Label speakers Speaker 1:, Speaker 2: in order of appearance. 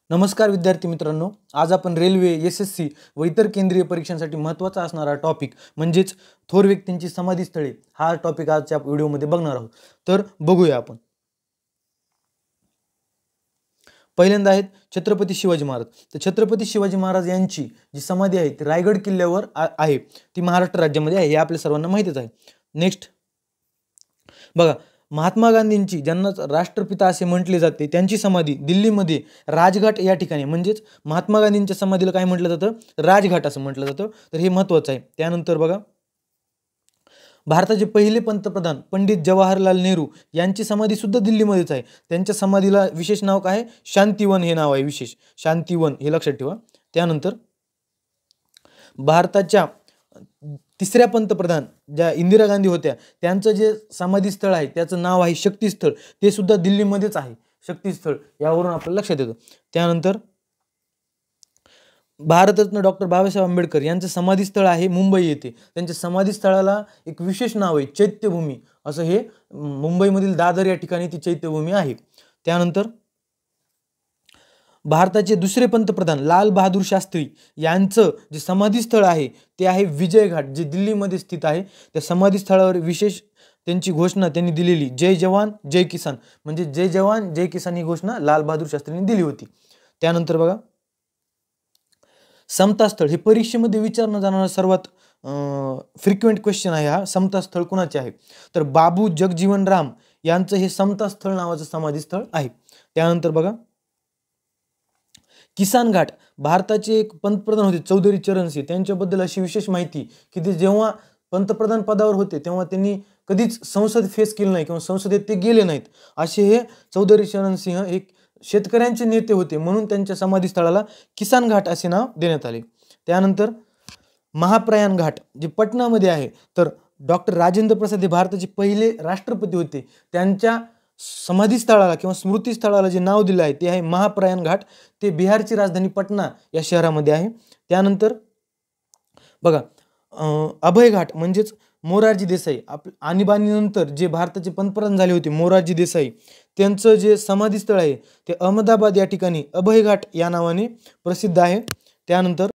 Speaker 1: नमस्कार विद्यार्थी मित्रांनो, आज आपण रेल्वे, एस-एस-सी व इतर केंद्रीय परीक्षांसाठी महत्त्वाचा असणारा टॉपिक म्हणजेच थोर व्यक्तींची समाधीस्थळे हा टॉपिक आजच्या व्हिडिओमध्ये बघणार आहोत. तर बघूया आपण. पहिल्यांदा आहेत छत्रपती शिवाजी महाराज. तर छत्रपती शिवाजी महाराज यांची जी समाधी आहे ती रायगड किल्ल्यावर आहे. ती महाराष्ट्र राज्यामध्ये आहे, हे आपल्या सर्वांना माहितीच आहे. नेक्स्ट बघा, महात्मा गांधींची, ज्यांना राष्ट्रपिता असे म्हटले जाते, त्यांची समाधी दिल्लीमध्ये राजघाट या ठिकाणी, म्हणजेच महात्मा गांधींच्या समाधीला काय म्हटलं जातं, राजघाट असं म्हटलं जातं. तर हे महत्त्वाचं आहे. त्यानंतर बघा, भारताचे पहिले पंतप्रधान पंडित जवाहरलाल नेहरू यांची समाधी सुद्धा दिल्लीमध्येच आहे. त्यांच्या समाधीला विशेष नाव काय आहे, शांतीवन हे नाव आहे, विशेष शांतीवन, हे लक्षात ठेवा. त्यानंतर भारताच्या तिसऱ्या पंतप्रधान ज्या इंदिरा गांधी होत्या, त्यांचं जे समाधीस्थळ आहे त्याचं नाव आहे शक्तीस्थळ, ते सुद्धा दिल्लीमध्येच आहे. शक्तीस्थळ यावरून आपल्याला लक्षात येतं. त्यानंतर भारतरत्न डॉक्टर बाबासाहेब आंबेडकर यांचं समाधीस्थळ आहे मुंबई येथे. त्यांच्या समाधीस्थळाला एक विशेष नाव आहे चैत्यभूमी, असं हे मुंबईमधील दादर या ठिकाणी ती चैत्यभूमी आहे. त्यानंतर भारताचे दुसरे पंतप्रधान लाल बहादूर शास्त्री यांचं जे समाधीस्थळ आहे ते आहे विजयघाट, जे दिल्लीमध्ये स्थित आहे. त्या समाधीस्थळावर विशेष त्यांची घोषणा त्यांनी दिलेली, जय जवान जय किसान, म्हणजे जय जवान जय किसान ही घोषणा लाल बहादूर शास्त्रींनी दिली होती. त्यानंतर बघा, समता स्थळ हे परीक्षेमध्ये विचारलं जाणारा सर्वात फ्रिक्वेंट क्वेश्चन आहे. हा समता स्थळ कुणाचे आहे, तर बाबू जगजीवन राम यांचं हे समता स्थळ नावाचं समाधीस्थळ आहे. त्यानंतर बघा, किसान घाट, भारताचे एक पंतप्रधान होते चौधरी चरण सिंह, त्यांच्याबद्दल अशी विशेष माहिती की ते जेव्हा पंतप्रधान पदावर होते तेव्हा त्यांनी कधीच संसद फेस केली नाही किंवा संसदेत ते गेले नाहीत. असे हे चौधरी चरण सिंह एक शेतकऱ्यांचे नेते होते, म्हणून त्यांच्या समाधीस्थळाला किसान घाट असे नाव देण्यात आले. त्यानंतर महाप्रयाण घाट जे पटनामध्ये आहे, तर डॉक्टर राजेंद्र प्रसाद हे भारताचे पहिले राष्ट्रपती होते, त्यांच्या समाधीस्थळाला किंवा स्मृतीस्थळाला जे नाव दिलं आहे ते आहे महाप्रयाण घाट. ते बिहारची राजधानी पटना या शहरामध्ये आहे. त्यानंतर बघा, अभय घाट म्हणजेच मोरारजी देसाई, आणीबाणीनंतर जे भारताचे पंतप्रधान झाले होते मोरारजी देसाई, त्यांचं जे समाधीस्थळ आहे ते अहमदाबाद या ठिकाणी अभय घाट या नावाने प्रसिद्ध आहे. त्यानंतर